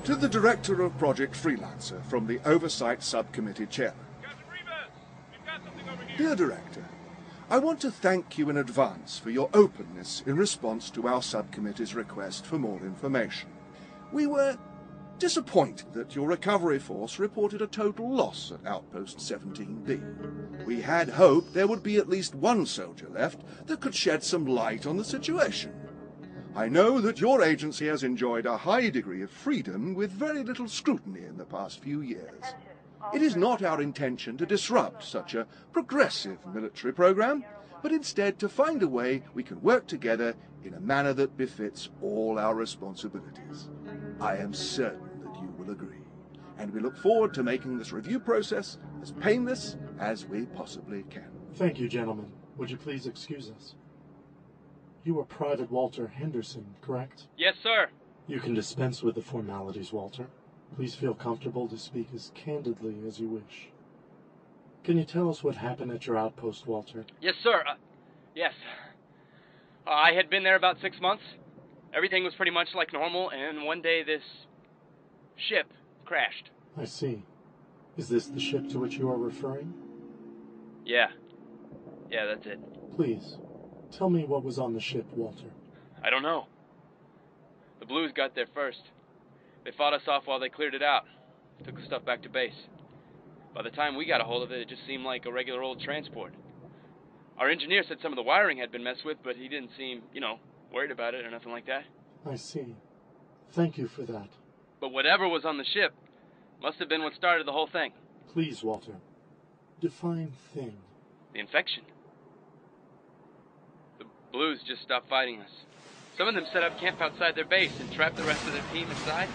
To the Director of Project Freelancer from the Oversight Subcommittee Chairman. Dear Director, I want to thank you in advance for your openness in response to our subcommittee's request for more information. We were disappointed that your recovery force reported a total loss at Outpost 17B. We had hoped there would be at least one soldier left that could shed some light on the situation. I know that your agency has enjoyed a high degree of freedom with very little scrutiny in the past few years. It is not our intention to disrupt such a progressive military program, but instead to find a way we can work together in a manner that befits all our responsibilities. I am certain that you will agree, and we look forward to making this review process as painless as we possibly can. Thank you, gentlemen. Would you please excuse us? You are Private Walter Henderson, correct? Yes, sir. You can dispense with the formalities, Walter. Please feel comfortable to speak as candidly as you wish. Can you tell us what happened at your outpost, Walter? Yes, sir. Yes. I had been there about 6 months. Everything was pretty much like normal, and one day this ship crashed. I see. Is this the ship to which you are referring? Yeah. Yeah, that's it. Please, tell me what was on the ship, Walter. I don't know. The Blues got there first. They fought us off while they cleared it out. Took the stuff back to base. By the time we got a hold of it, it just seemed like a regular old transport. Our engineer said some of the wiring had been messed with, but he didn't seem, worried about it or nothing like that. I see. Thank you for that. But whatever was on the ship must have been what started the whole thing. Please, Walter. Define thing. The infection. The Blues just stopped fighting us. Some of them set up camp outside their base and trapped the rest of their team inside.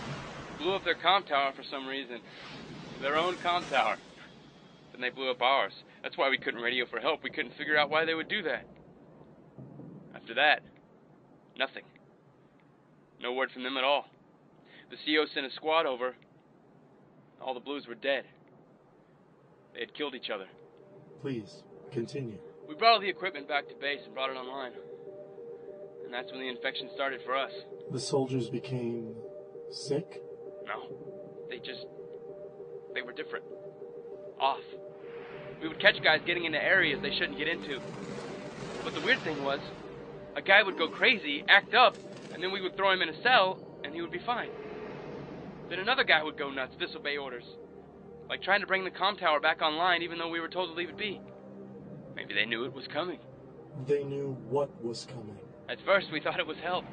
Blew up their comm tower for some reason. Their own comm tower. Then they blew up ours. That's why we couldn't radio for help. We couldn't figure out why they would do that. After that, nothing. No word from them at all. The CO sent a squad over. All the Blues were dead. They had killed each other. Please, continue. We brought all the equipment back to base and brought it online. And that's when the infection started for us. The soldiers became sick? No. They were different. Off. We would catch guys getting into areas they shouldn't get into. But the weird thing was, a guy would go crazy, act up, and then we would throw him in a cell, and he would be fine. Then another guy would go nuts, disobey orders. Like trying to bring the comm tower back online even though we were told to leave it be. Maybe they knew it was coming. They knew what was coming. At first, we thought it was help.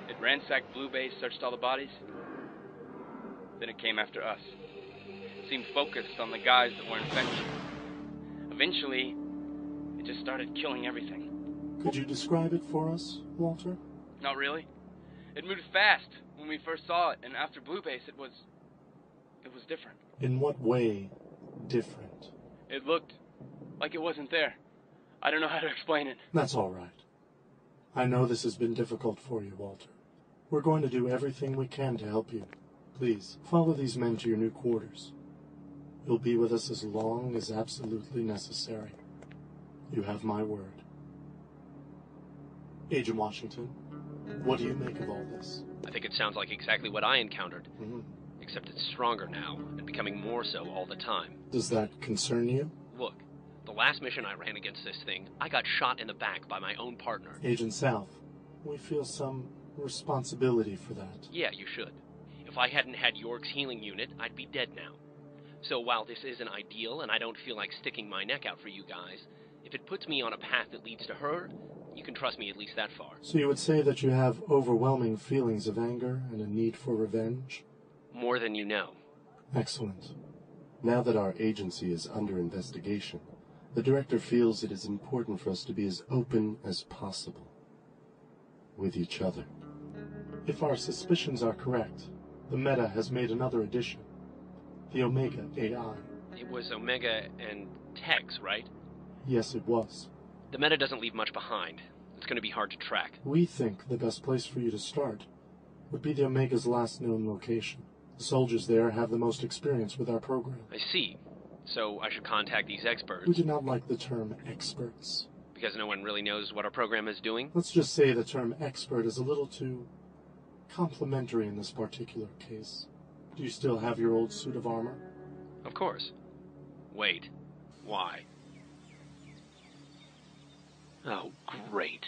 It ransacked Blue Base, searched all the bodies. Then it came after us. It seemed focused on the guys that were infected. Eventually, it just started killing everything. Could you describe it for us, Walter? Not really. It moved fast when we first saw it, and after Blue Base, it was different. In what way different? It looked like it wasn't there. I don't know how to explain it. That's all right. I know this has been difficult for you, Walter. We're going to do everything we can to help you. Please, follow these men to your new quarters. You'll be with us as long as absolutely necessary. You have my word. Agent Washington, what do you make of all this? I think it sounds like exactly what I encountered. Except it's stronger now, and becoming more so all the time. Does that concern you? Look, the last mission I ran against this thing, I got shot in the back by my own partner. Agent South, we feel some responsibility for that. Yeah, you should. If I hadn't had York's healing unit, I'd be dead now. So while this isn't ideal, and I don't feel like sticking my neck out for you guys, if it puts me on a path that leads to her, you can trust me at least that far. So you would say that you have overwhelming feelings of anger and a need for revenge? More than you know. Excellent. Now that our agency is under investigation, the director feels it is important for us to be as open as possible with each other. If our suspicions are correct, the Meta has made another addition. The Omega AI. It was Omega and Tex, right? Yes, it was. The Meta doesn't leave much behind. It's going to be hard to track. We think the best place for you to start would be the Omega's last known location. The soldiers there have the most experience with our program. I see. So I should contact these experts. We do not like the term experts. Because no one really knows what our program is doing? Let's just say the term expert is a little too complimentary in this particular case. Do you still have your old suit of armor? Of course. Wait. Why? Oh, great.